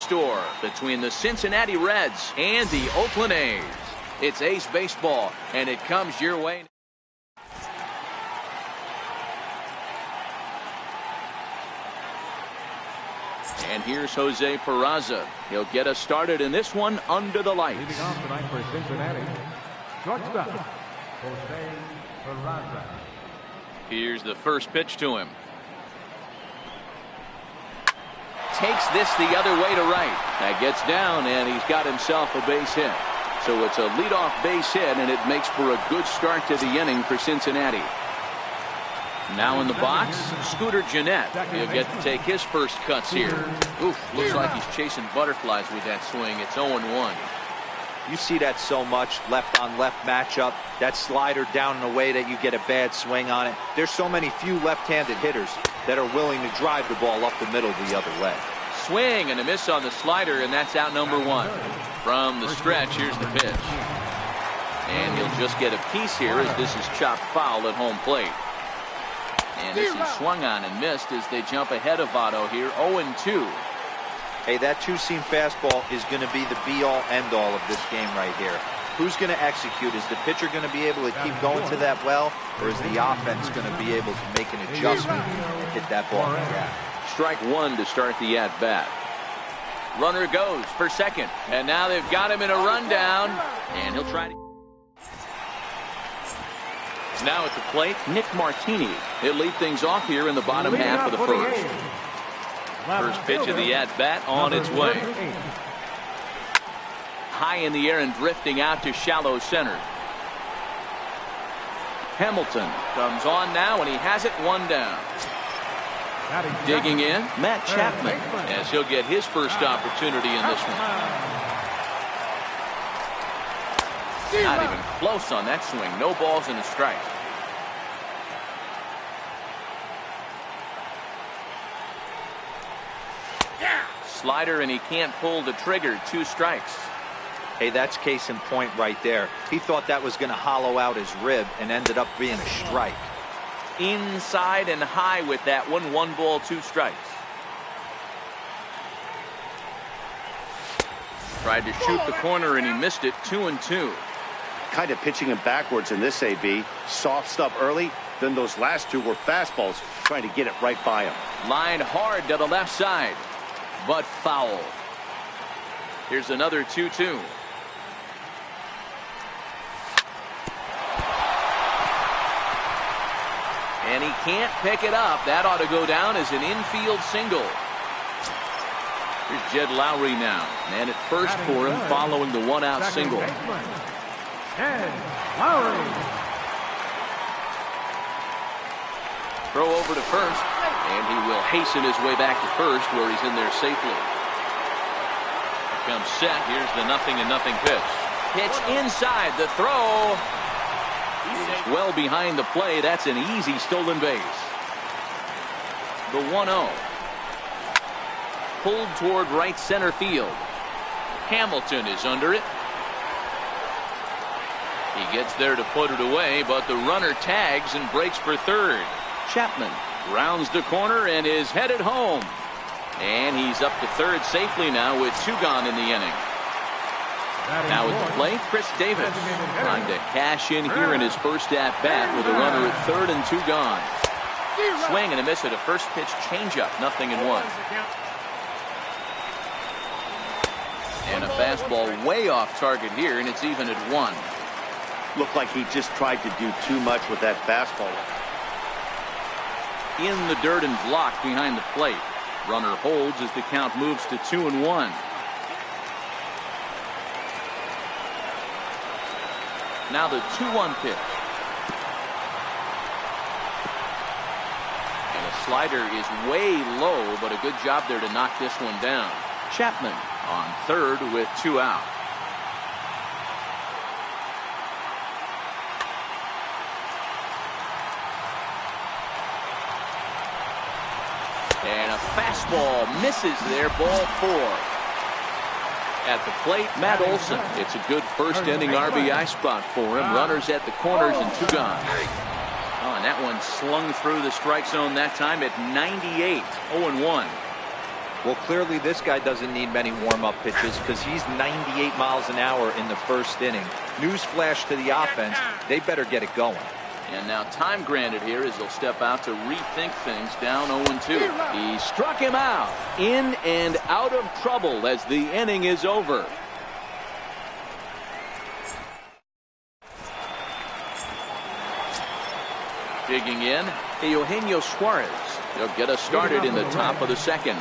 store between the Cincinnati Reds and the Oakland A's. It's A's baseball, and it comes your way. And here's Jose Peraza. He'll get us started in this one under the lights. Leading off tonight for Cincinnati, shortstop, Jose Peraza. Here's the first pitch to him. Takes this the other way to right. That gets down, and he's got himself a base hit. So it's a leadoff base hit, and it makes for a good start to the inning for Cincinnati. Now in the box, Scooter Gennett. He'll get to take his first cuts here. Oof, looks like he's chasing butterflies with that swing. It's 0-1. You see that so much, left-on-left matchup. That slider down in a way that you get a bad swing on it. There's so many few left-handed hitters that are willing to drive the ball up the middle the other way. Swing and a miss on the slider, and that's out number one. From the stretch, here's the pitch. And he'll just get a piece here as this is chopped foul at home plate. And this is swung on and missed as they jump ahead of Otto here, 0-2. Hey, that two-seam fastball is going to be the be-all, end-all of this game right here. Who's going to execute? Is the pitcher going to be able to keep going to that well, or is the offense going to be able to make an adjustment and hit that ball in the gap? Strike one to start the at-bat. Runner goes for second, and now they've got him in a rundown, and he'll try to... Now at the plate, Nick Martini. He'll lead things off here in the bottom half of the first. First pitch of the at-bat on its way. High in the air and drifting out to shallow center. Hamilton comes on now, and he has it one down. Digging in, Matt Chapman, as he'll get his first opportunity in this one. Not even close on that swing. No balls and a strike. Slider, and he can't pull the trigger. 2 strikes. Hey, that's case in point right there. He thought that was going to hollow out his rib and ended up being a strike. Inside and high with that one. 1 ball, 2 strikes. Tried to shoot the corner, and he missed it. 2-2. Kind of pitching him backwards in this AB. Soft stuff early, then those last 2 were fastballs, trying to get it right by him. Lined hard to the left side, but foul. Here's another 2-2. And he can't pick it up. That ought to go down as an infield single. Here's Jed Lowry now. Man at first for him following the 1-out single. Lowry. Throw over to first, and he will hasten his way back to first, where he's in there safely. Here comes set. Here's the 0-0 pitch. Pitch inside. The throw. He's well behind the play. That's an easy stolen base. The 1-0. Pulled toward right center field. Hamilton is under it. He gets there to put it away, but the runner tags and breaks for third. Chapman rounds the corner and is headed home. And he's up to third safely now with 2 gone in the inning. Now at the plate, Chris Davis trying to cash in here in his first at-bat with a runner at third and 2 gone. Swing and a miss at a first pitch changeup. 0-1. And a fastball way off target here, and it's even at 1. Looked like he just tried to do too much with that fastball. In the dirt and blocked behind the plate. Runner holds as the count moves to 2-1. Now the 2-1 pitch. And a slider is way low, but a good job there to knock this one down. Chapman on third with 2 out. And a fastball misses there. Ball 4. At the plate, Matt Olson. It's a good first inning RBI spot for him. Runners at the corners and 2 gone. Oh, and that one slung through the strike zone that time at 98. 0-1. Well, clearly this guy doesn't need many warm-up pitches because he's 98 miles an hour in the first inning. Newsflash to the offense, they better get it going. And now time granted here as he'll step out to rethink things down 0-2. He struck him out. In and out of trouble as the inning is over. Digging in, Eugenio Suarez. He'll get us started in the top of the second.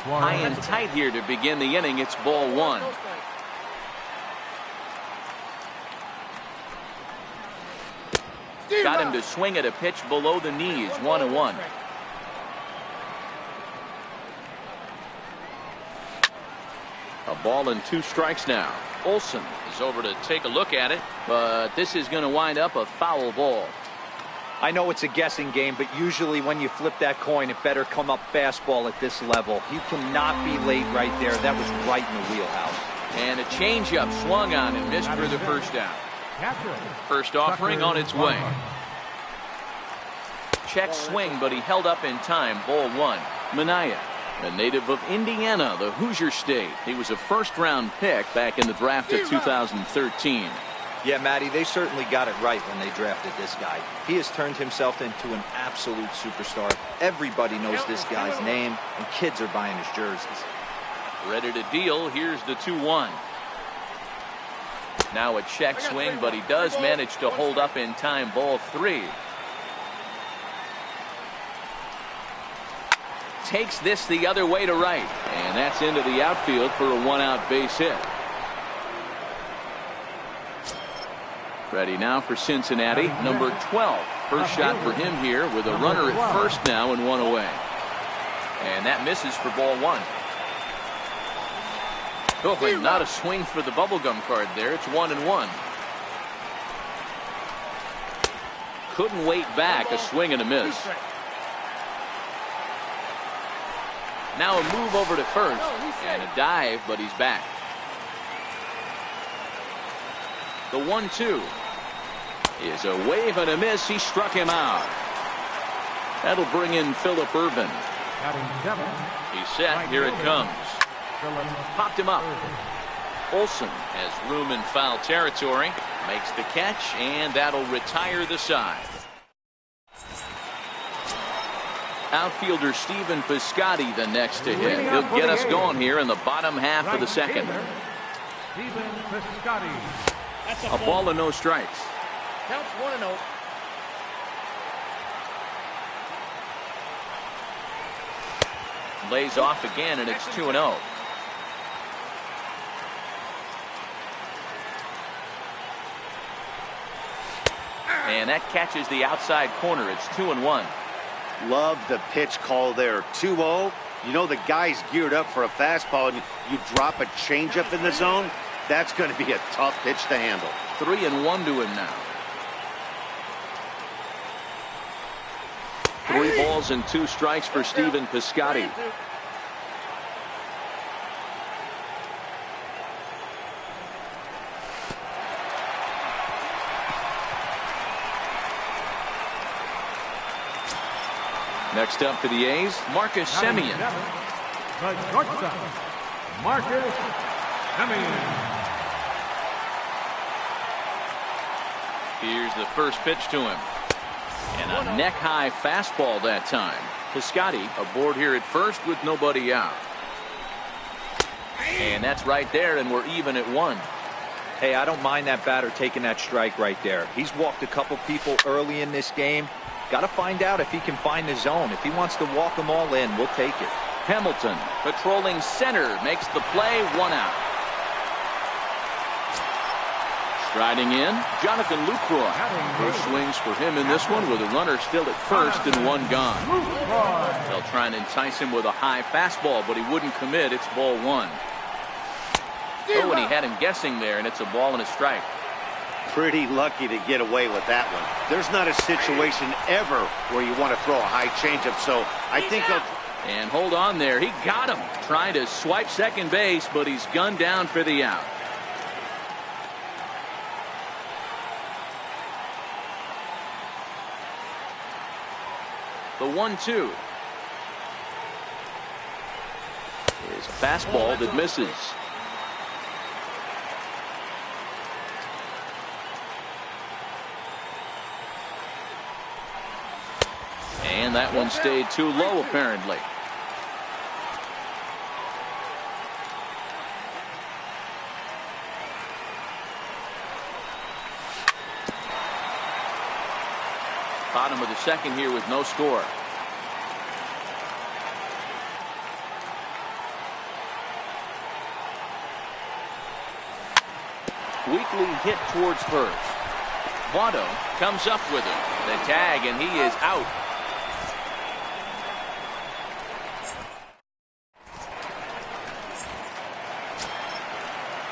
High and tight here to begin the inning. It's ball one. Got him to swing at a pitch below the knees. 1-1. A ball and 2 strikes now. Olsen is over to take a look at it, but this is going to wind up a foul ball. I know it's a guessing game, but usually when you flip that coin, it better come up fastball at this level. You cannot be late right there. That was right in the wheelhouse. And a changeup swung on and missed for the first down. First offering on its way. Check swing, but he held up in time. Ball one. Minaya, a native of Indiana, the Hoosier State. He was a first-round pick back in the draft of 2013. Yeah, Matty, they certainly got it right when they drafted this guy. He has turned himself into an absolute superstar. Everybody knows this guy's name, and kids are buying his jerseys. Ready to deal. Here's the 2-1. Now a check swing, but he does manage to hold up in time. Ball 3. Takes this the other way to right, and that's into the outfield for a 1-out base hit. Ready now for Cincinnati, number 12. First shot for him here with a runner at first now and 1 away. And that misses for ball 1. Oh, but not a swing for the bubblegum card there. It's 1-1. Couldn't wait back. A swing and a miss. Now a move over to first and a dive, but he's back. The 1-2 is a wave and a miss. He struck him out. That'll bring in Phillip Ervin. He's set. Here it comes. Popped him up. Olsen has room in foul territory. Makes the catch, and that'll retire the side. Outfielder Stephen Piscotty the next to hit. He'll get us going here in the bottom half of the second. A ball and no strikes. Counts 1-0. Lays off again, and it's 2-0. And that catches the outside corner. It's 2-1. Love the pitch call there. 2-0. You know the guy's geared up for a fastball, and you drop a changeup in the zone. That's going to be a tough pitch to handle. 3-1 to him now. 3 balls and 2 strikes for Stephen Piscotty. Next up for the A's, Marcus Semien. The shortstop, Marcus Semien. Here's the first pitch to him. And a neck-high fastball that time. Piscotty aboard here at first with nobody out. And that's right there, and we're even at 1. Hey, I don't mind that batter taking that strike right there. He's walked a couple people early in this game. Got to find out if he can find the zone. If he wants to walk them all in, we'll take it. Hamilton patrolling center makes the play. 1 out. Striding in, Jonathan Lucroy. First swings for him in this one with a runner still at first and 1 gone. They'll try and entice him with a high fastball, but he wouldn't commit. It's ball 1. Oh, and he had him guessing there, and it's a ball and a strike. Pretty lucky to get away with that one. There's not a situation ever where you want to throw a high changeup, so I think they'll... And hold on there. He got him. Trying to swipe second base, but he's gunned down for the out. The 1-2. Is a fastball that misses. And that one stayed too low, apparently. Bottom of the second here with no score. Weakly hit towards first. Votto comes up with him. The tag, and he is out.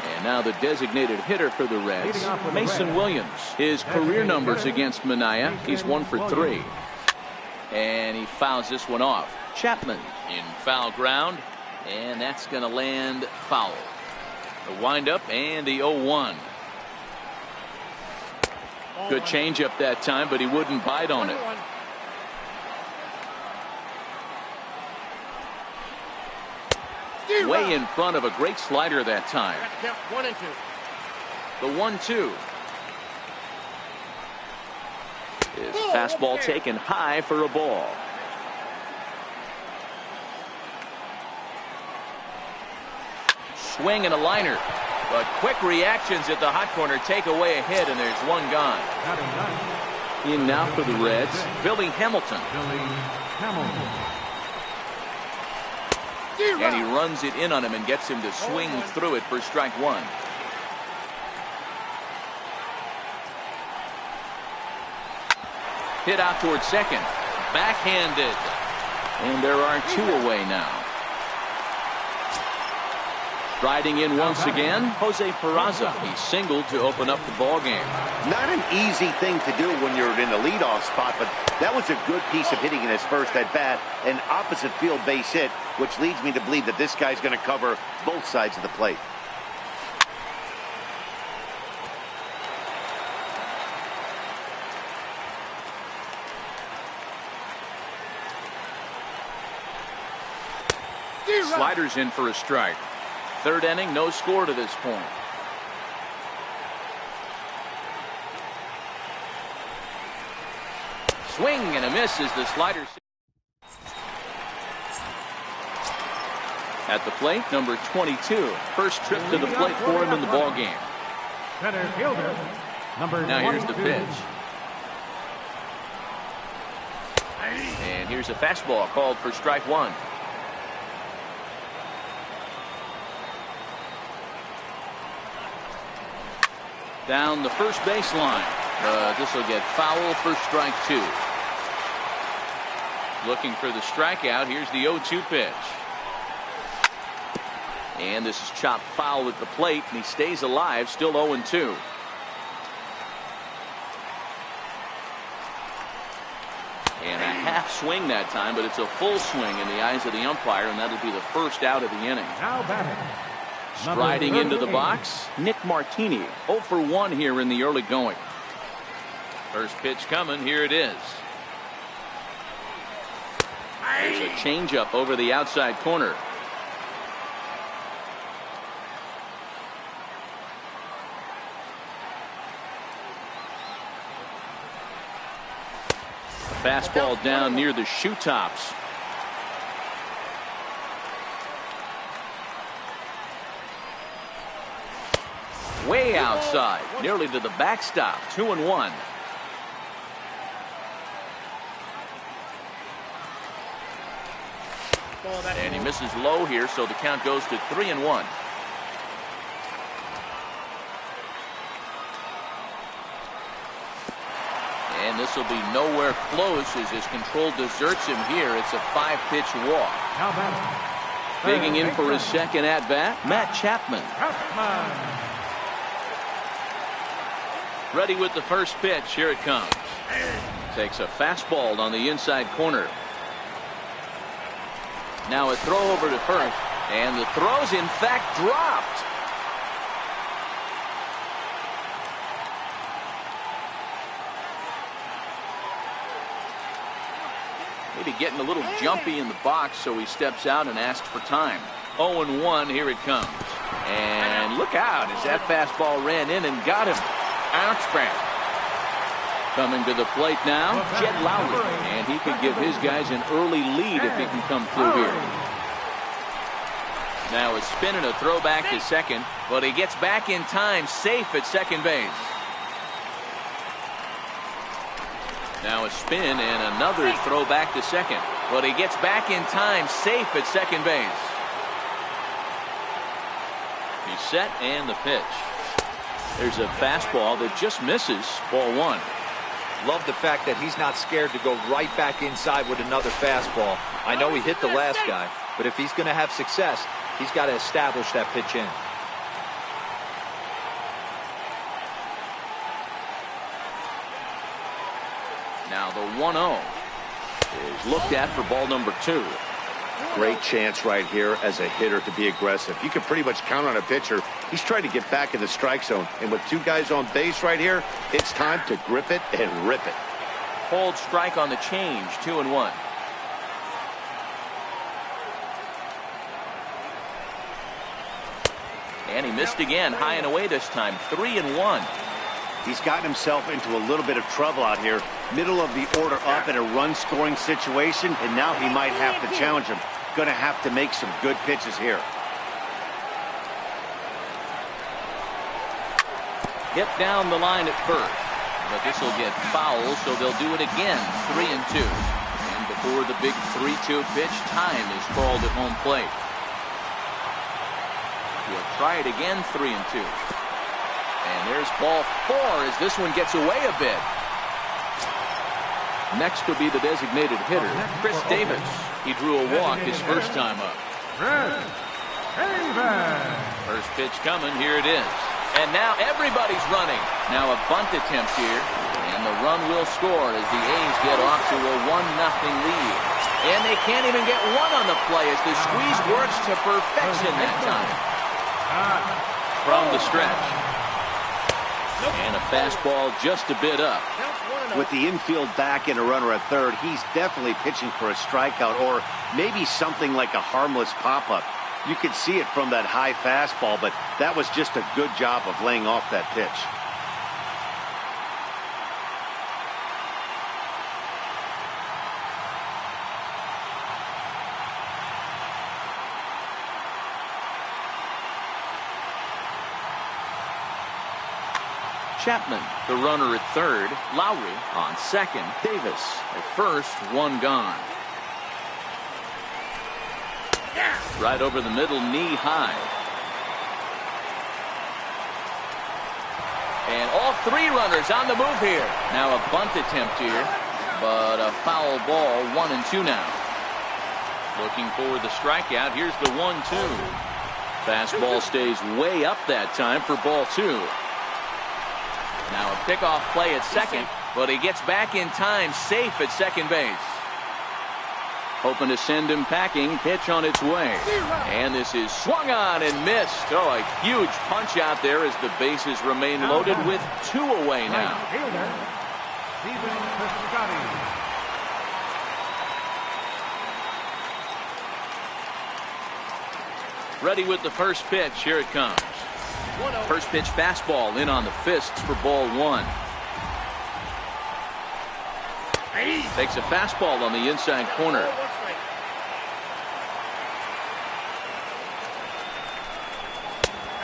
And now the designated hitter for the Reds, Mason Williams. His career numbers against Minaya, he's 1 for 3. And he fouls this one off. Chapman in foul ground, and that's going to land foul. The windup and the 0-1. Good changeup that time, but he wouldn't bite on it. Way in front of a great slider that time. 1-2. The 1-2. His fastball taken high for a ball. Swing and a liner. But quick reactions at the hot corner take away a hit, and there's one gone. In now for the Reds, Billy Hamilton. And he runs it in on him and gets him to swing through it for strike one. Hit out towards second. Backhanded. And there are 2 away now. Striding in once again, Jose Peraza. He singled to open up the ball game. Not an easy thing to do when you're in the leadoff spot, but that was a good piece of hitting in his first at bat. An opposite field base hit, which leads me to believe that this guy's going to cover both sides of the plate. Sliders in for a strike. Third inning, no score to this point. Swing and a miss as the slider. At the plate, number 22. First trip to the plate for him in the ball game. Center fielder, number Now here's the 22. pitch. And here's a fastball called for strike one. Down the first baseline. This will get foul for strike two. Looking for the strikeout. Here's the 0-2 pitch. And this is chopped foul at the plate, and he stays alive, still 0-2. And a half swing that time, but it's a full swing in the eyes of the umpire, and that'll be the first out of the inning. Now batting. Striding into the box, Nick Martini. 0 for 1 here in the early going. First pitch coming. Here it is. There's a changeup over the outside corner. A fastball down near the shoe tops. Way outside, nearly to the backstop. 2-1. And he misses low here, so the count goes to 3-1. And this will be nowhere close as his control deserts him here. It's a 5-pitch walk. Now batting. Digging in for his second at-bat, Matt Chapman. Ready with the first pitch. Here it comes. Takes a fastball on the inside corner. Now a throw over to first, and the throw's in fact dropped. Maybe getting a little jumpy in the box, so he steps out and asks for time. 0-1, here it comes. And look out as that fastball ran in and got him. Bounce back. Coming to the plate now, Jed Lowry. And he could give his guys an early lead if he can come through here. Now a spin and a throw back to second, but he gets back in time, safe at second base. Now a spin and another throw back to second, but he gets back in time, safe at second base. He's set and the pitch. There's a fastball that just misses. Ball one. Love the fact that he's not scared to go right back inside with another fastball. I know he hit the last guy, but if he's going to have success, he's got to establish that pitch in. Now the 1-0 is looked at for ball number 2. Great chance right here as a hitter to be aggressive. You can pretty much count on a pitcher. He's trying to get back in the strike zone. And with 2 guys on base right here, it's time to grip it and rip it. Hold strike on the change, 2-1. And he missed again, high and away this time, 3-1. He's gotten himself into a little bit of trouble out here. Middle of the order up in a run-scoring situation, and now he might have to challenge him. Going to have to make some good pitches here. Hit down the line at first, but this will get foul, so they'll do it again, 3-2. And before the big 3-2 pitch, time is called at home plate. We'll try it again, 3-2. And there's ball 4 as this one gets away a bit. Next will be the designated hitter, Chris Davis. He drew a walk his first time up. First pitch coming, here it is. And now everybody's running. Now a bunt attempt here. And the run will score as the A's get off to a 1-0 lead. And they can't even get one on the play as the squeeze works to perfection that time. From the stretch. And a fastball just a bit up. With the infield back and a runner at third, he's definitely pitching for a strikeout or maybe something like a harmless pop-up. You could see it from that high fastball, but that was just a good job of laying off that pitch. Chapman, the runner at third. Lowry on second. Davis at first, 1 gone. Right over the middle, knee high. And all 3 runners on the move here. Now a bunt attempt here, but a foul ball, 1-2 now. Looking for the strikeout. Here's the 1-2. Fastball stays way up that time for ball 2. Now a pickoff play at second, but he gets back in time, safe at second base. Hoping to send him packing. Pitch on its way. And this is swung on and missed. Oh, a huge punch out there as the bases remain loaded with 2 away now. Ready with the first pitch. Here it comes. First pitch fastball in on the fists for ball 1. Takes a fastball on the inside corner.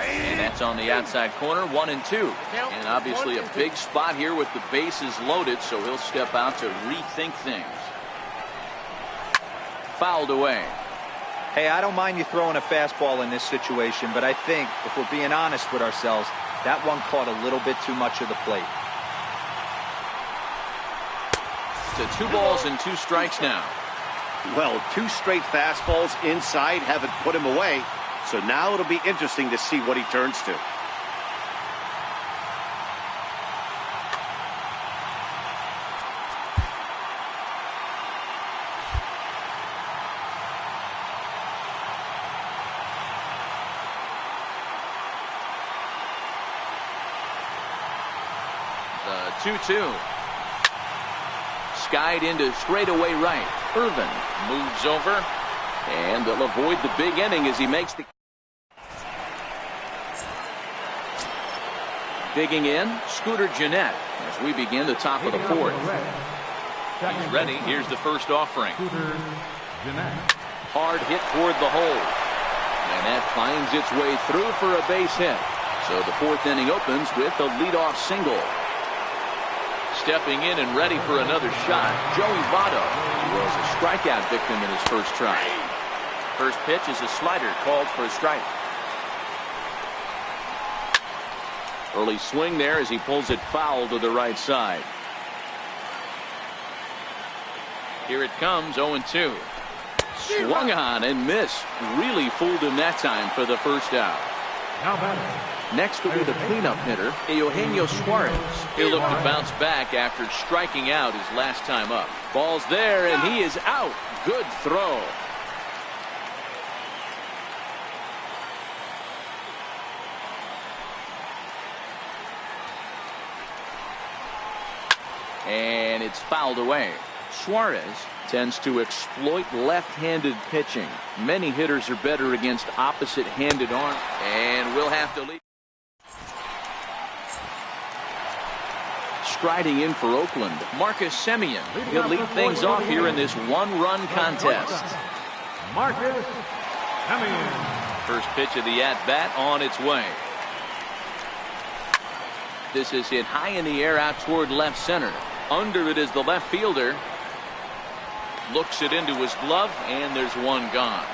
And that's on the outside corner, 1-2. And obviously a big spot here with the bases loaded, so he'll step out to rethink things. Fouled away. Hey, I don't mind you throwing a fastball in this situation, but I think, if we're being honest with ourselves, that one caught a little bit too much of the plate. To 2 balls and 2 strikes now. Well, 2 straight fastballs inside haven't put him away, so now it'll be interesting to see what he turns to. The 2-2. Skied into straightaway right. Irvin moves over, and they'll avoid the big inning as he makes the... Digging in, Scooter Gennett as we begin the top of the fourth. He's ready. Here's the first offering. Hard hit toward the hole. And that finds its way through for a base hit. So the fourth inning opens with a leadoff single. Stepping in and ready for another shot, Joey Votto. He was a strikeout victim in his first try. First pitch is a slider called for a strike. Early swing there as he pulls it foul to the right side. Here it comes, 0-2. Swung on and missed. Really fooled him that time for the first out. Next will be the cleanup hitter, Eugenio Suarez. He'll look to bounce back after striking out his last time up. Ball's there, and he is out. Good throw. And it's fouled away. Suarez tends to exploit left-handed pitching. Many hitters are better against opposite-handed arm, and will have to leave. Striding in for Oakland, Marcus Semien. He'll lead things off here in this one-run contest. Marcus Semien. First pitch of the at-bat on its way. This is hit high in the air out toward left center. Under it is the left fielder. Looks it into his glove, and there's one gone.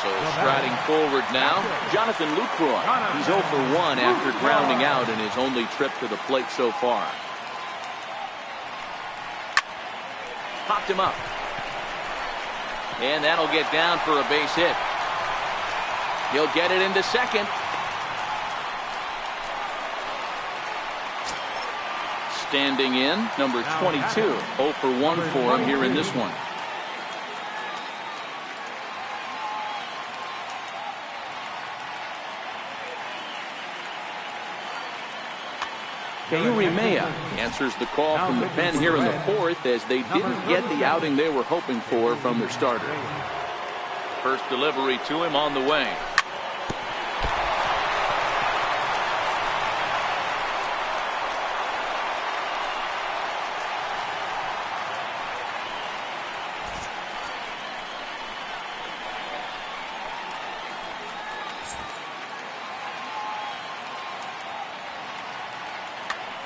So striding forward now, Jonathan Lucroy. He's 0 for 1 after grounding out in his only trip to the plate so far. Popped him up. And that'll get down for a base hit. He'll get it into second. Standing in, number 22. 0 for 1 for him here in this one. Mejia answers the call from the pen here in the fourth as they didn't get the outing they were hoping for from their starter. First delivery to him on the way.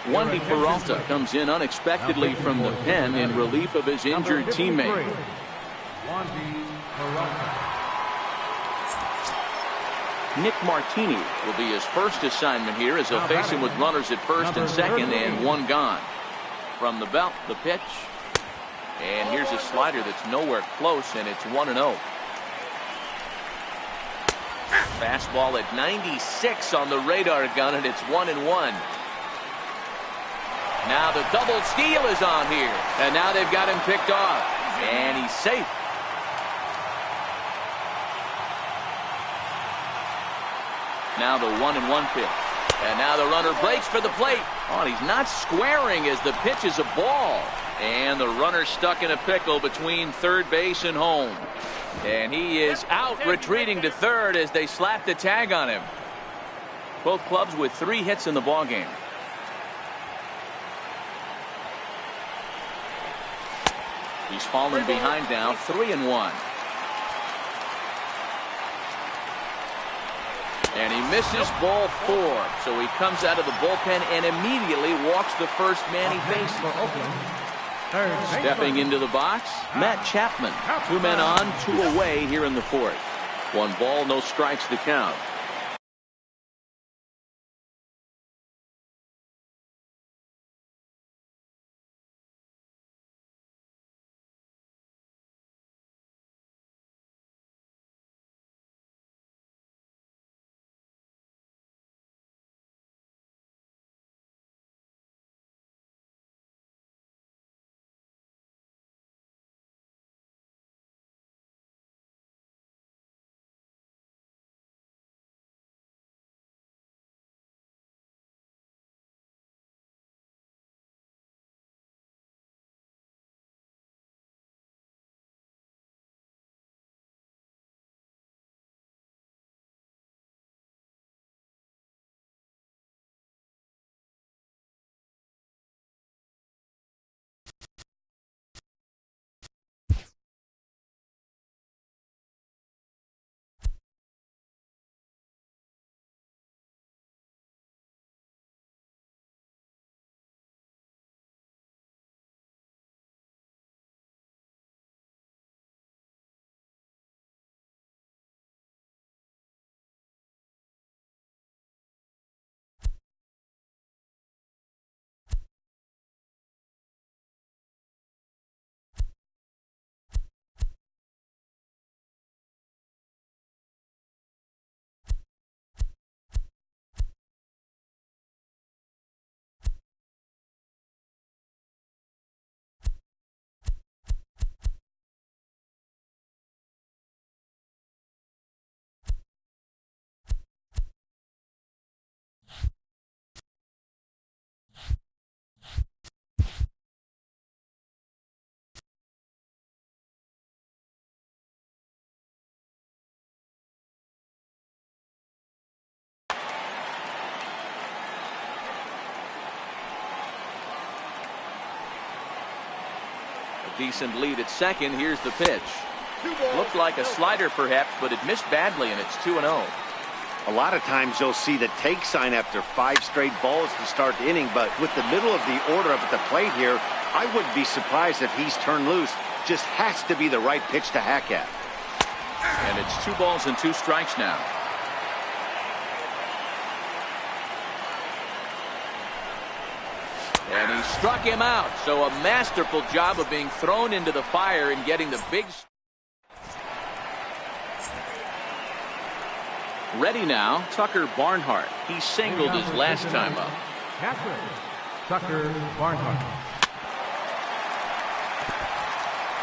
Wandy Peralta comes in unexpectedly from the pen in relief of his injured teammate. Nick Martini will be his first assignment here as they'll face him with runners at first and second and one gone. From the belt, the pitch. And here's a slider that's nowhere close, and it's 1-0. Fastball at 96 on the radar gun, and it's 1-1. Now the double steal is on here, and now they've got him picked off, and he's safe. Now the 1-1 pitch, and now the runner breaks for the plate. Oh, and he's not squaring as the pitch is a ball, and the runner's stuck in a pickle between third base and home, and he is out, retreating to third as they slap the tag on him. Both clubs with 3 hits in the ballgame. He's fallen behind now, 3-1. And he misses ball 4. So he comes out of the bullpen and immediately walks the first man he faces. Stepping into the box, Matt Chapman. 2 men on, 2 away here in the fourth. 1 ball, no strikes to count. Decent lead at second. Here's the pitch. Looked like a slider perhaps, but it missed badly, and it's 2-0. A lot of times you'll see the take sign after 5 straight balls to start the inning, but with the middle of the order up at the plate here, I wouldn't be surprised if he's turned loose. Just has to be the right pitch to hack at. And it's 2 balls and 2 strikes now. And he struck him out. So a masterful job of being thrown into the fire and getting the big. Ready now, Tucker Barnhart. He singled his last time up. Catcher, Tucker Barnhart.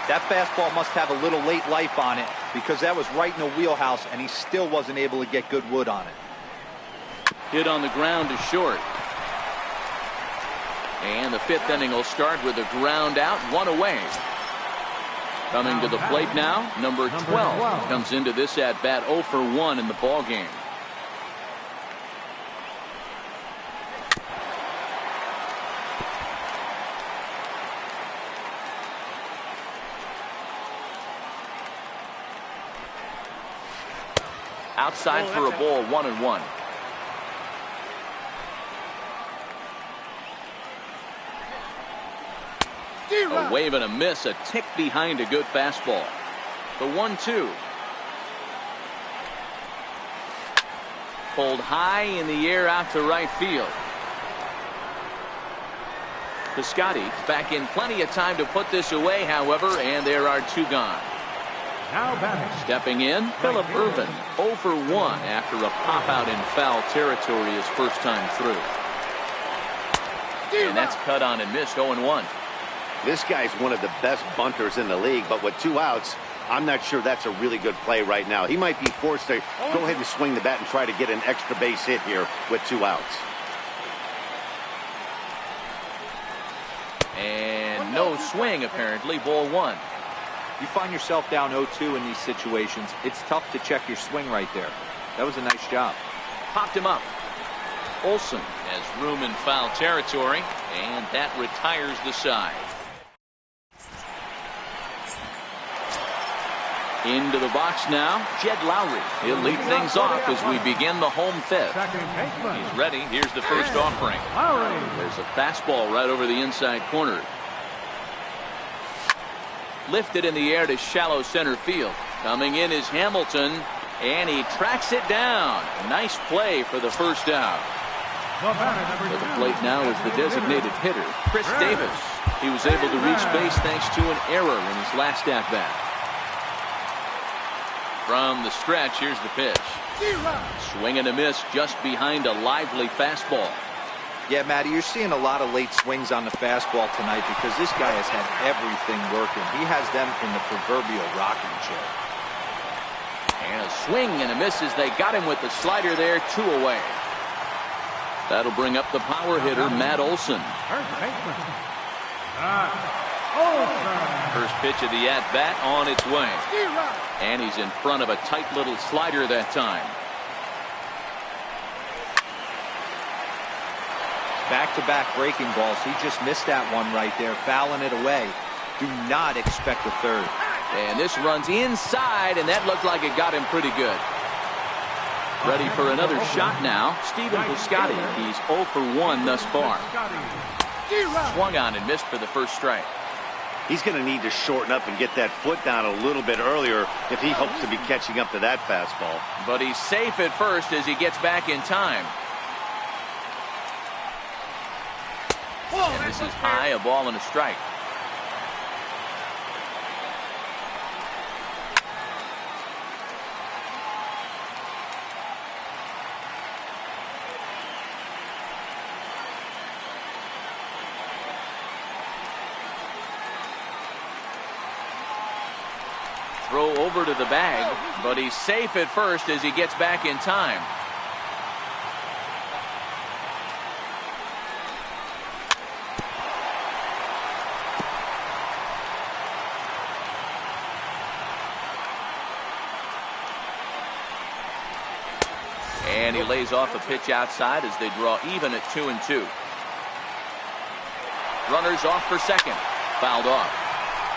That fastball must have a little late life on it because that was right in the wheelhouse, and he still wasn't able to get good wood on it. Hit on the ground to short. And the 5th inning will start with a ground out, 1 away. Coming to the plate now, number 12 comes into this at bat 0 for 1 in the ball game. Outside for a ball, 1-1. A wave and a miss, a tick behind a good fastball. The 1-2. Pulled high in the air out to right field. Piscotty back in plenty of time to put this away, however, and there are 2 gone. Now batting. Stepping in, Phillip Ervin, 0 for 1 after a pop out in foul territory his first time through. And that's cut on and missed, 0-1. This guy's one of the best bunters in the league, but with 2 outs, I'm not sure that's a really good play right now. He might be forced to go ahead and swing the bat and try to get an extra base hit here with 2 outs. And no swing, apparently, ball 1. You find yourself down 0-2 in these situations, it's tough to check your swing right there. That was a nice job. Popped him up. Olsen has room in foul territory, and that retires the side. Into the box now, Jed Lowry. He'll lead things off as we begin the home 5th. He's ready. Here's the first offering. There's a fastball right over the inside corner. Lifted in the air to shallow center field. Coming in is Hamilton, and he tracks it down. Nice play for the first out. At the plate now is the designated hitter, Chris Davis. He was able to reach base thanks to an error in his last at-bat. From the stretch, here's the pitch. Swing and a miss just behind a lively fastball. Yeah, Matty, you're seeing a lot of late swings on the fastball tonight because this guy has had everything working. He has them in the proverbial rocking chair. And a swing and a miss as they got him with the slider there, 2 away. That'll bring up the power hitter, Matt Olson. First pitch of the at-bat on its way. And he's in front of a tight little slider that time. Back-to-back breaking balls. He just missed that one right there, fouling it away. Do not expect a third. And this runs inside, and that looked like it got him pretty good. Ready for another shot now, Stephen Piscotty. He's 0 for 1 thus far. Swung on and missed for the first strike. He's going to need to shorten up and get that foot down a little bit earlier if he hopes to be catching up to that fastball. But he's safe at first as he gets back in time. And this is high, a ball and a strike. Throw over to the bag, but he's safe at first as he gets back in time. And he lays off a pitch outside as they draw even at 2-2. Runners off for second. Fouled off.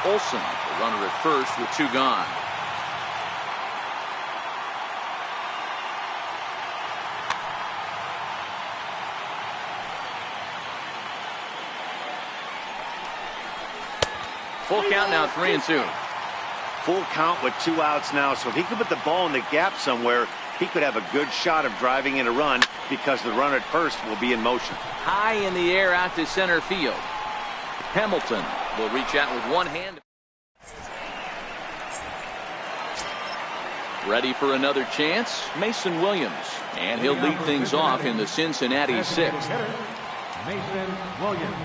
Olsen, the runner at first with 2 gone. Full count now, 3-2. Full count with 2 outs now, so if he could put the ball in the gap somewhere, he could have a good shot of driving in a run because the runner at first will be in motion. High in the air out to center field. Hamilton will reach out with 1 hand. Ready for another chance, Mason Williams. And he'll lead things off in the Cincinnati 6th. Mason Williams.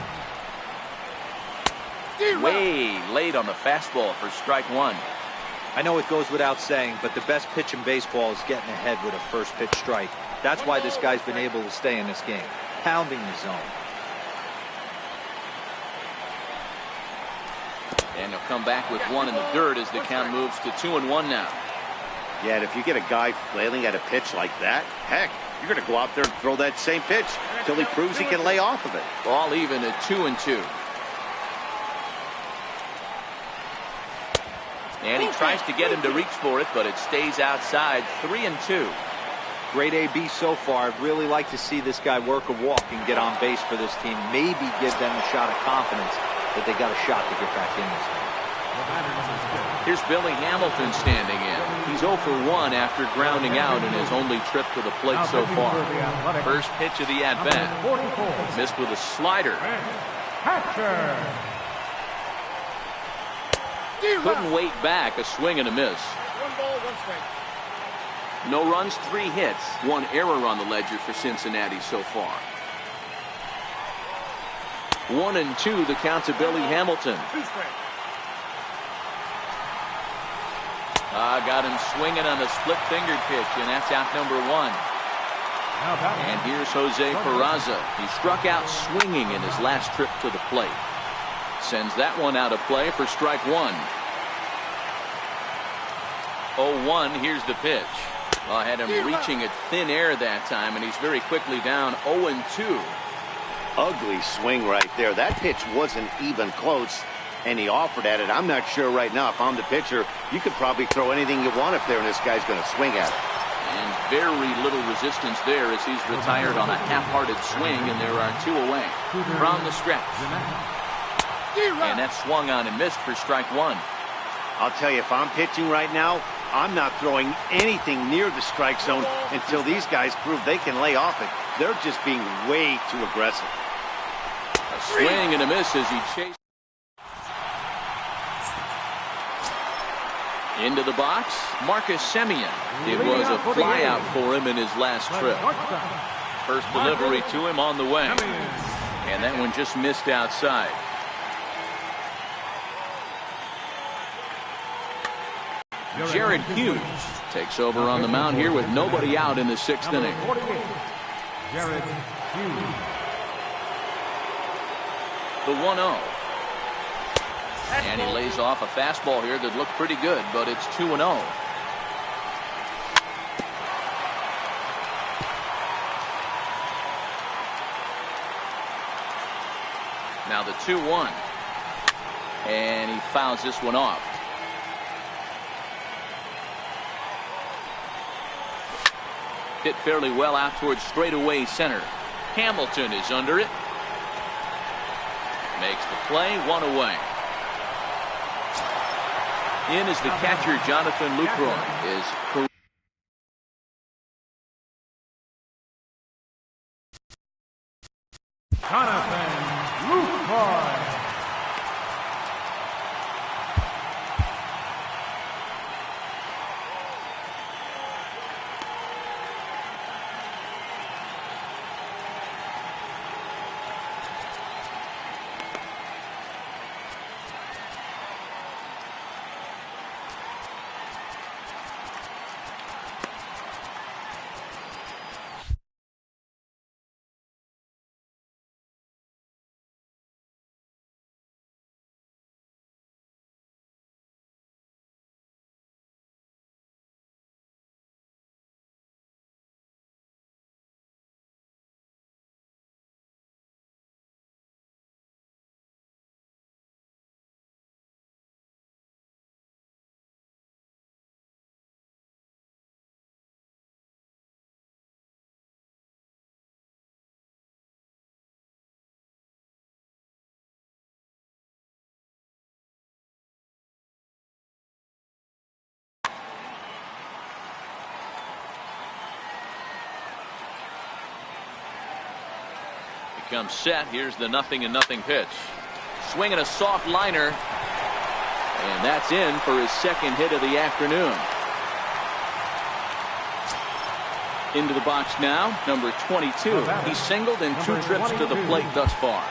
Way late on the fastball for strike 1. I know it goes without saying, but the best pitch in baseball is getting ahead with a first pitch strike. That's why this guy's been able to stay in this game, pounding the zone. And he'll come back with 1 in the dirt as the count moves to 2-1 now. Yeah, and if you get a guy flailing at a pitch like that, heck, you're going to go out there and throw that same pitch till he proves he can lay off of it. Ball even at 2-2. And he tries to get him to reach for it, but it stays outside. 3-2. Great AB so far. I'd really like to see this guy work a walk and get on base for this team. Maybe give them a shot of confidence that they got a shot to get back in this game. Here's Billy Hamilton standing in. He's 0 for 1 after grounding out in his only trip to the plate so far. First pitch of the at-bat. Missed with a slider. Couldn't wait back. A swing and a miss. 1 ball, 1 strike. No runs, 3 hits. 1 error on the ledger for Cincinnati so far. 1-2 the count to Billy Hamilton. 2 strikes. Got him swinging on a split-fingered pitch, and that's out number 1. And here's Jose Peraza. He struck out swinging in his last trip to the plate. Sends that one out of play for strike 1. 0-1, here's the pitch. I had him reaching at thin air that time, and he's very quickly down 0-2. Ugly swing right there. That pitch wasn't even close, and he offered at it. I'm not sure right now if I'm the pitcher, you could probably throw anything you want up there, and this guy's going to swing at it. And very little resistance there as he's retired on a half-hearted swing, and there are 2 away from the stretch. And that swung on and missed for strike 1. I'll tell you, if I'm pitching right now, I'm not throwing anything near the strike zone until these guys prove they can lay off it. They're just being way too aggressive. A swing and a miss as he chased. Into the box, Marcus Semien. It was a flyout for him in his last trip. First delivery to him on the way. And that one just missed outside. Jared Hughes takes over on the mound here with nobody out in the 6th inning. Jared Hughes. The 1-0. And he lays off a fastball here that looked pretty good, but it's 2-0. Now the 2-1. And he fouls this one off. Hit fairly well out towards straightaway center. Hamilton is under it. Makes the play, 1 away. In is the catcher, Jonathan Lucroy. Jonathan Lucroy. comes set. Here's the 0-0 pitch. Swinging a soft liner. And that's in for his second hit of the afternoon. Into the box now, number 22. He's singled in 2 trips to the plate thus far.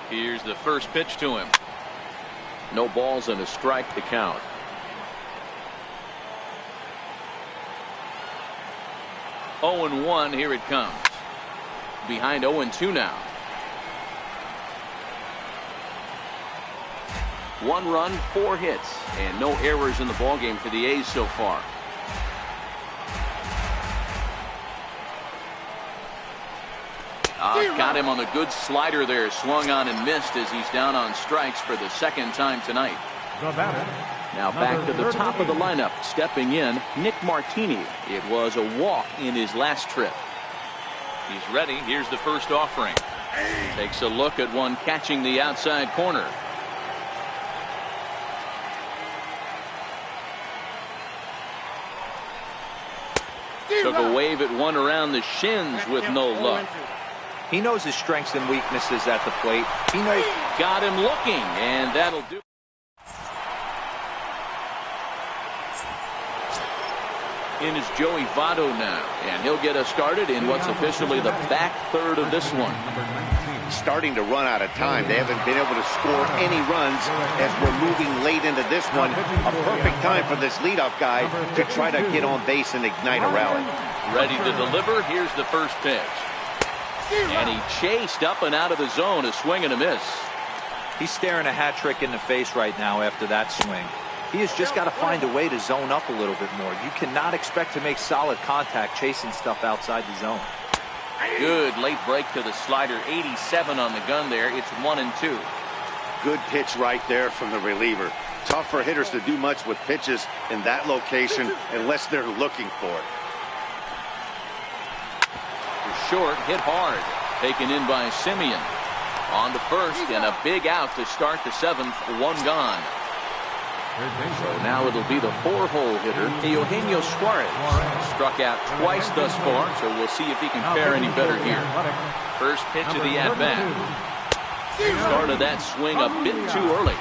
Here's the first pitch to him. No balls and a strike to count. 0-1, here it comes. Behind 0-2 now. 1 run, 4 hits, and no errors in the ballgame for the A's so far. Got him on the good slider there. Swung on and missed as he's down on strikes for the second time tonight. Now back to the top of the lineup. Stepping in, Nick Martini. It was a walk in his last trip. He's ready. Here's the first offering. Takes a look at one catching the outside corner. Took a wave at one around the shins with no luck. He knows his strengths and weaknesses at the plate. He knows. Got him looking, and that'll do. In is Joey Votto now, and he'll get us started in what's officially the back third of this one. Starting to run out of time. They haven't been able to score any runs as we're moving late into this one. A perfect time for this leadoff guy to try to get on base and ignite a rally. Ready to deliver. Here's the first pitch. And he chased up and out of the zone. A swing and a miss. He's staring a hat trick in the face right now after that swing. He has just got to find a way to zone up a little bit more. You cannot expect to make solid contact chasing stuff outside the zone. Good late break to the slider. 87 on the gun there. It's 1-2. Good pitch right there from the reliever. Tough for hitters to do much with pitches in that location unless they're looking for it. Short, hit hard. Taken in by Simeon. On to first, and a big out to start the 7th. 1 gone. So now it'll be the 4-hole hitter, Eugenio Suarez. Struck out twice thus far, so we'll see if he can fare any better here. First pitch of the at-bat. Started that swing a bit too early.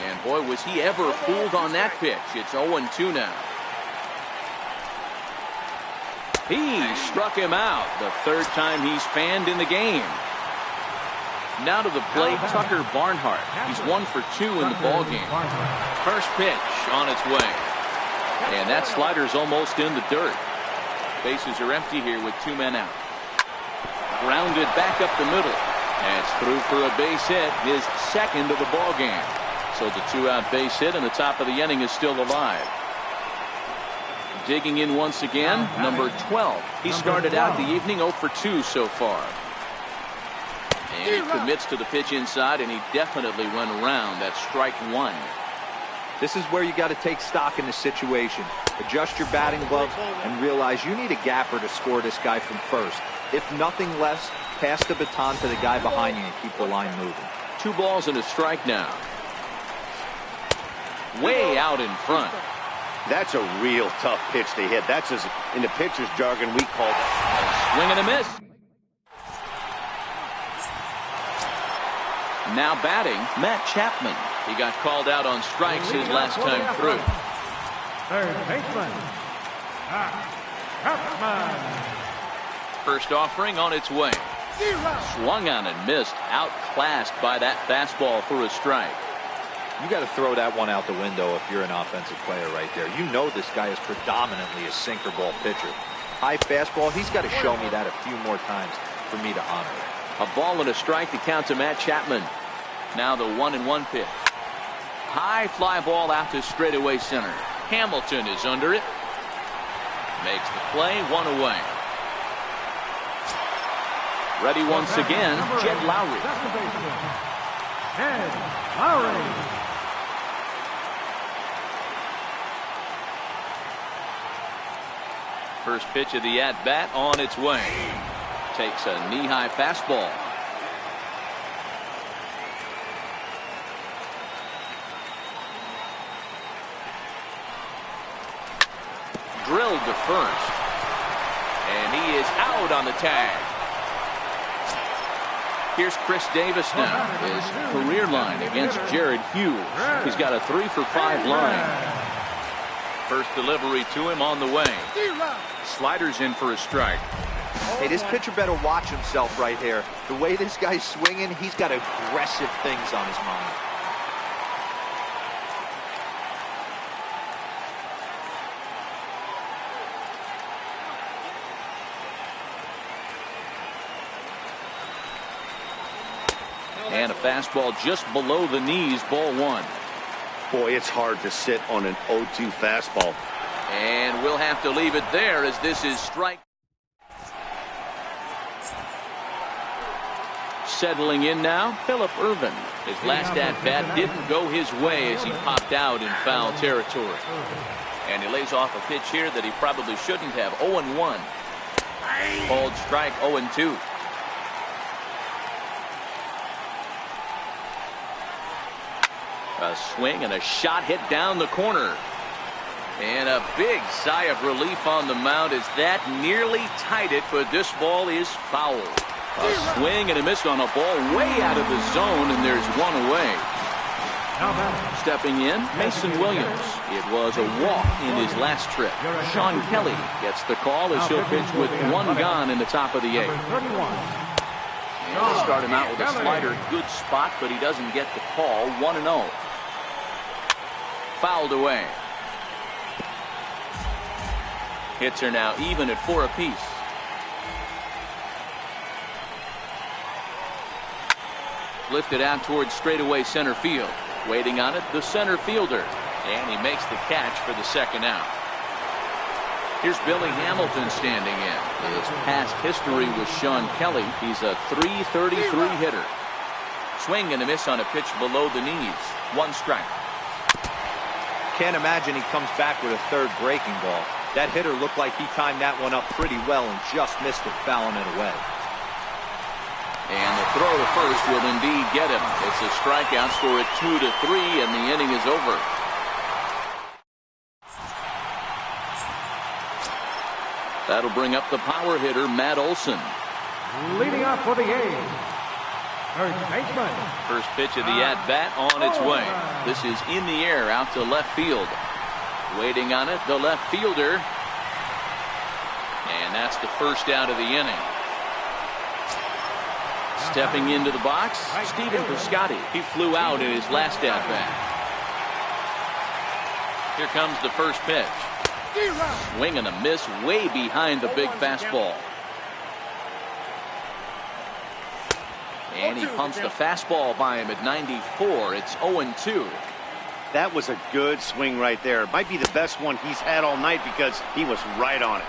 And boy, was he ever fooled on that pitch. It's 0-2 now. He struck him out the 3rd time he's fanned in the game. Now to the plate, Tucker Barnhart. He's 1 for 2 in the ballgame. First pitch on its way. And that slider's almost in the dirt. Bases are empty here with 2 men out. Grounded back up the middle. And it's through for a base hit, his 2nd of the ballgame. So the 2-out base hit and the top of the inning is still alive. Digging in once again, number 12. He started out the evening 0 for 2 so far. And he commits to the pitch inside, and he definitely went around. That's strike 1. This is where you got to take stock in the situation. Adjust your batting gloves and realize you need a gapper to score this guy from first. If nothing less, pass the baton to the guy behind you and keep the line moving. 2 balls and a strike now. Way out in front. That's a real tough pitch to hit. That's, as in the pitcher's jargon, we call it. Swing and a miss. Now batting, Matt Chapman. He got called out on strikes his last time through. Third baseman, Chapman. First offering on its way. Swung on and missed. Outclassed by that fastball for a strike. You got to throw that one out the window if you're an offensive player right there. You know this guy is predominantly a sinker ball pitcher. High fastball, he's got to show me that a few more times for me to honor it. A ball and a strike to count to Matt Chapman. Now the 1-1 pitch. High fly ball out to straightaway center. Hamilton is under it. Makes the play, 1 away. Ready once again, Jed Lowry. Jed Lowry. First pitch of the at-bat on its way. Takes a knee-high fastball. Drilled to first. And he is out on the tag. Here's Chris Davis now. His career line against Jared Hughes. He's got a 3-for-5 line. First delivery to him on the way. Sliders in for a strike. Hey, this pitcher better watch himself right here. The way this guy's swinging, he's got aggressive things on his mind. And a fastball just below the knees, ball one. Boy, it's hard to sit on an 0-2 fastball. And we'll have to leave it there as this is strike. Settling in now, Phillip Ervin. His last at-bat didn't go his way as he popped out in foul territory. And he lays off a pitch here that he probably shouldn't have. 0-1. Called strike 0-2. A swing and a shot hit down the corner. And a big sigh of relief on the mound as that nearly tied it, but this ball is foul. A swing and a miss on a ball way out of the zone, and there's one away. Stepping in, Mason Williams. It was a walk in his last trip. Sean Kelly gets the call as he'll pitch with one gone in the top of the eighth. And they'll start him out with a slider. Good spot, but he doesn't get the call. 1-0. Fouled away. Hits are now even at 4 apiece. Lifted out towards straightaway center field. Waiting on it, the center fielder. And he makes the catch for the second out. Here's Billy Hamilton standing in. His past history with Sean Kelly. He's a .333 hitter. Swing and a miss on a pitch below the knees. One strike. Can't imagine he comes back with a third breaking ball. That hitter looked like he timed that one up pretty well and just missed it, fouling it away. And the throw to first will indeed get him. It's a strikeout, score at 2-3, and the inning is over. That'll bring up the power hitter, Matt Olson. Leading off for the A's, third baseman. First pitch of the at-bat on its way. This is in the air out to left field. Waiting on it, the left fielder. And that's the first out of the inning. Stepping into the box, Stephen Piscotty. He flew out in his last at-bat. Here comes the first pitch. Swing and a miss way behind the big fastball. And he pumps the fastball by him at 94. It's 0-2. That was a good swing right there. Might be the best one he's had all night because he was right on it.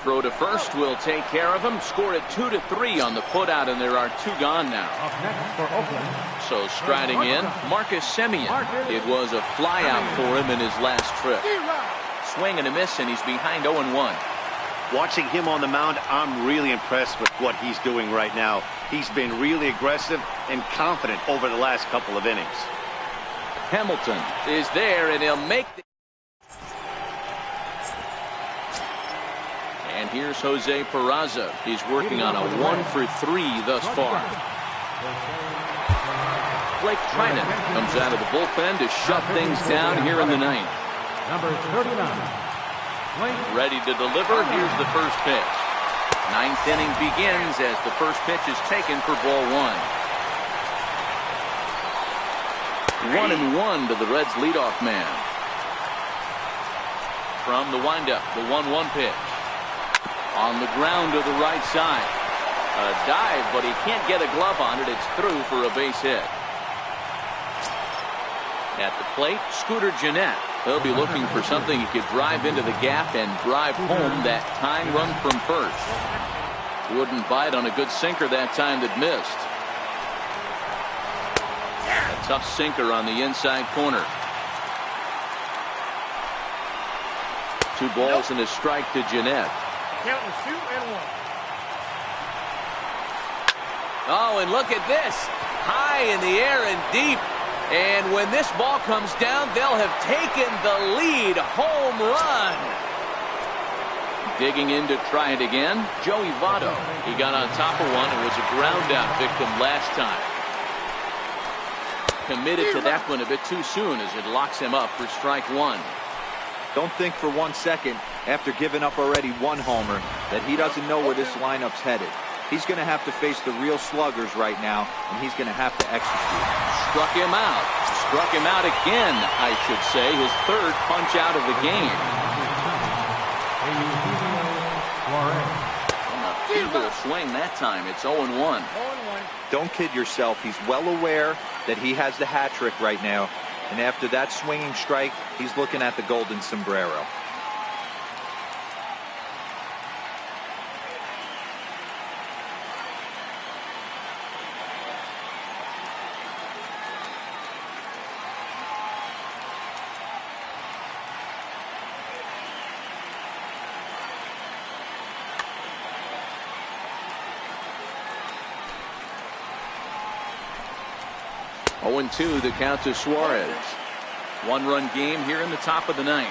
Throw to first will take care of him. Scored at 2-3 on the putout, and there are two gone now. Up next for Oakland. So striding in, Marcus Semien. It was a flyout for him in his last trip. Swing and a miss, and he's behind 0-1. Watching him on the mound, I'm really impressed with what he's doing right now. He's been really aggressive and confident over the last couple of innings. Hamilton is there, and he'll make the... And here's Jose Peraza. He's working on a 1-for-3 thus far. Blake Trinan comes out of the bullpen to shut things down here in the ninth. Number 39. Ready to deliver. Here's the first pitch. Ninth inning begins as the first pitch is taken for ball one. 1-1 to the Reds leadoff man. From the windup, the 1-1 pitch. On the ground to the right side. A dive, but he can't get a glove on it. It's through for a base hit. At the plate, Scooter Gennett. He'll be looking for something he could drive into the gap and drive home that tying run from first. Wouldn't bite on a good sinker that time that missed. A tough sinker on the inside corner. 2 balls and a strike to Jeanette. Counting 2 and 1. Oh, and look at this. High in the air and deep. And when this ball comes down, they'll have taken the lead. Home run. Digging in to try it again, Joey Votto. He got on top of one and was a ground out victim last time. Committed to that one a bit too soon as it locks him up for strike 1. Don't think for 1 second, after giving up already 1 homer, that he doesn't know where this lineup's headed. He's going to have to face the real sluggers right now, and he's going to have to execute. Struck him out. Struck him out again, I should say. His 3rd punch out of the game. A swing that time. It's 0-1. 0-1. Don't kid yourself. He's well aware that he has the hat trick right now. And after that swinging strike, he's looking at the golden sombrero. Oh, 2 the count to Suarez. 1-run game here in the top of the 9th.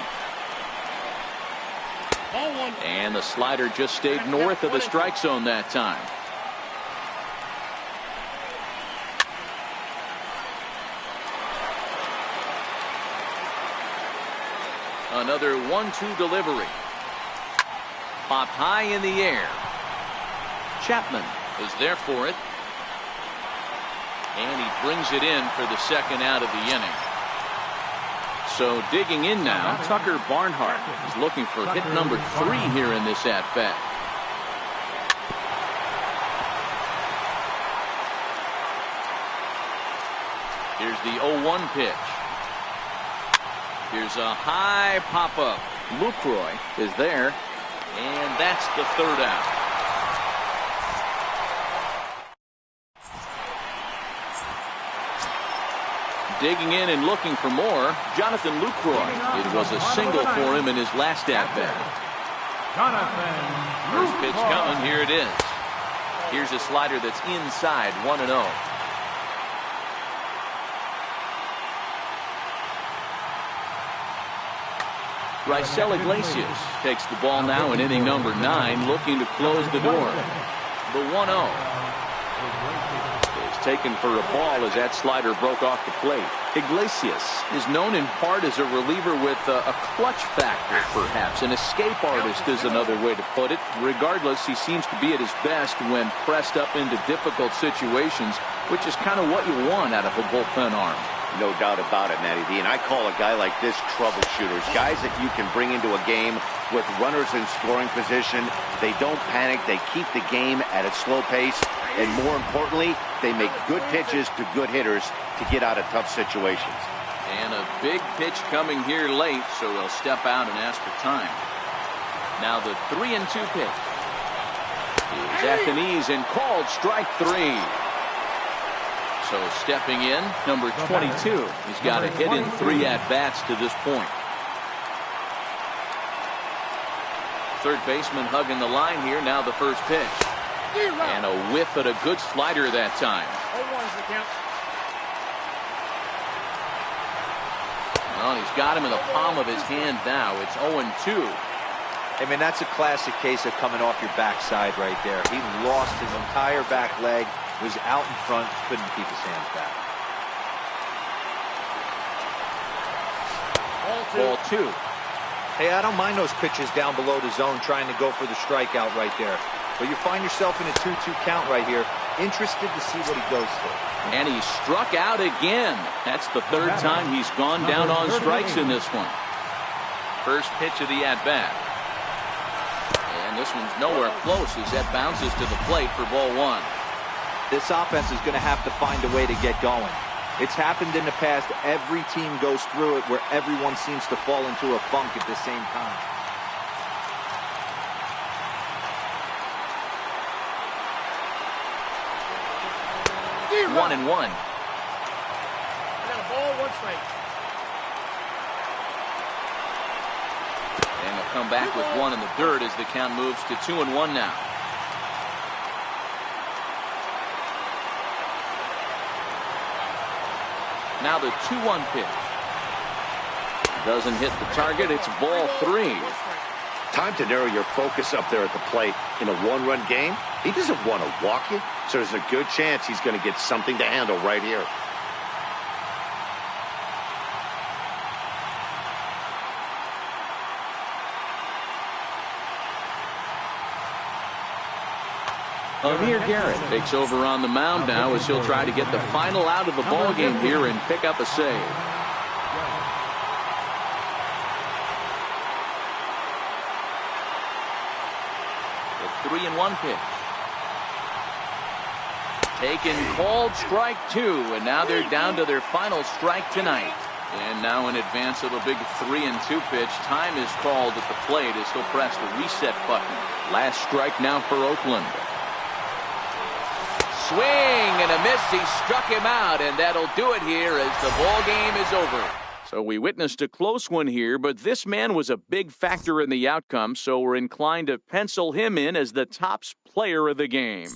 And the slider just stayed north of the strike zone that time. Another 1-2 delivery. Popped high in the air. Chapman is there for it. And he brings it in for the 2nd out of the inning. So digging in now, Tucker Barnhart is looking for hit number 3 here in this at-bat. Here's the 0-1 pitch. Here's a high pop-up. Lucroy is there, and that's the 3rd out. Digging in and looking for more, Jonathan Lucroy. It was a single for him in his last at-bat. First pitch coming, here it is. Here's a slider that's inside, 1-0. Raisel Iglesias takes the ball now in inning number 9, looking to close the door. The 1-0. Taken for a ball as that slider broke off the plate. Iglesias is known in part as a reliever with a clutch factor, perhaps. An escape artist is another way to put it. Regardless, he seems to be at his best when pressed up into difficult situations, which is kind of what you want out of a bullpen arm. No doubt about it, Matty D. And I call a guy like this troubleshooters. Guys that you can bring into a game with runners in scoring position. They don't panic. They keep the game at a slow pace. And more importantly, they make good pitches to good hitters to get out of tough situations. And a big pitch coming here late, so he'll step out and ask for time. Now the 3-2 pitch. He's at the knees and called strike 3. So stepping in, number 22. He's got a hit in 3 at-bats to this point. Third baseman hugging the line here. Now the first pitch. And a whiff at a good slider that time. 0-1's the count. Well, he's got him in the palm of his hand now. It's 0-2. I mean, that's a classic case of coming off your backside right there. He lost his entire back leg, was out in front, couldn't keep his hands back. Ball 2. Hey, I don't mind those pitches down below the zone trying to go for the strikeout right there. But you find yourself in a 2-2 count right here. Interested to see what he goes for. And he struck out again. That's the 3rd time he's gone down on strikes in this one. First pitch of the at-bat. And this one's nowhere close as that bounces to the plate for ball 1. This offense is going to have to find a way to get going. It's happened in the past. Every team goes through it where everyone seems to fall into a funk at the same time. 1-1. I got a ball, 1 strike. And they'll come back with 1 in the dirt as the count moves to 2-1 now. Now the 2-1 pitch. Doesn't hit the target. It's ball 3. Time to narrow your focus up there at the plate. In a one-run game, he doesn't want to walk you, so there's a good chance he's going to get something to handle right here. Amir Garrett takes over on the mound now as he'll try to get the final out of the ball game here and pick up a save. The 3-1 pitch. Taken, called, strike 2, and now they're down to their final strike tonight. And now in advance of a big 3-2 pitch, time is called at the plate as he'll press the reset button. Last strike now for Oakland. Swing and a miss. He struck him out, and that'll do it here as the ball game is over. So we witnessed a close one here, but this man was a big factor in the outcome, so we're inclined to pencil him in as the top player of the game.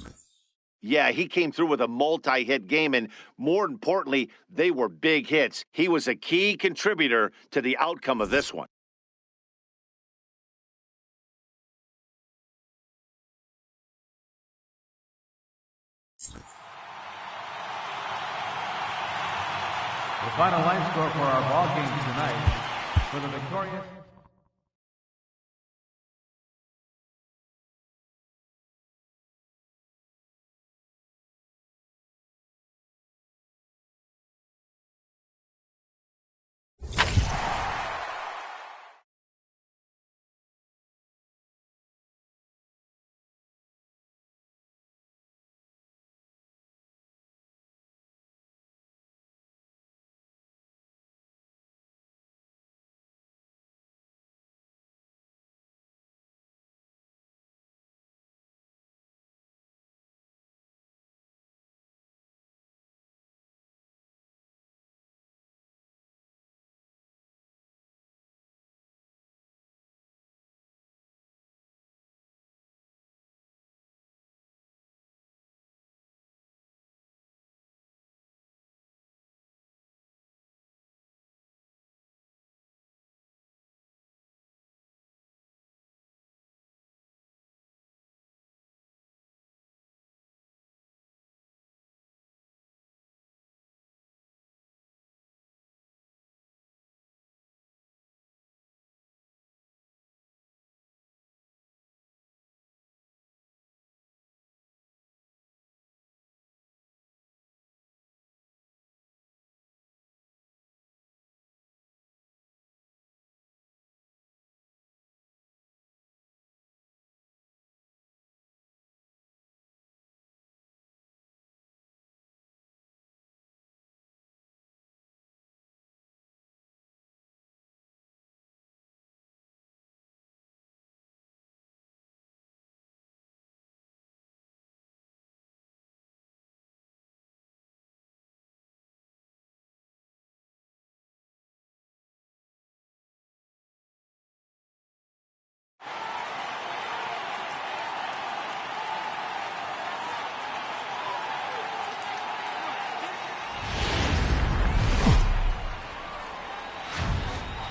Yeah, he came through with a multi-hit game, and more importantly, they were big hits. He was a key contributor to the outcome of this one. The final line score for our ball game tonight. For the victorious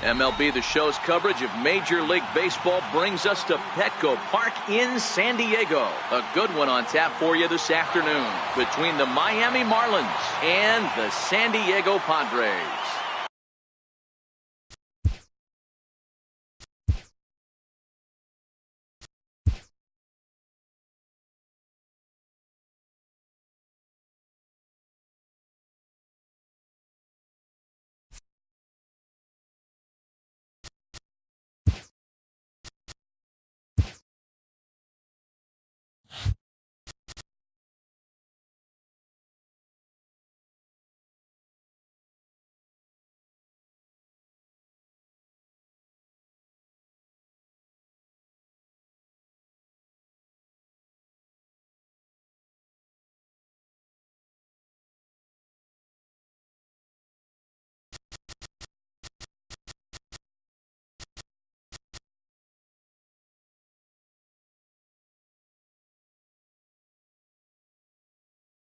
MLB The Show's coverage of Major League Baseball brings us to Petco Park in San Diego. A good one on tap for you this afternoon between the Miami Marlins and the San Diego Padres.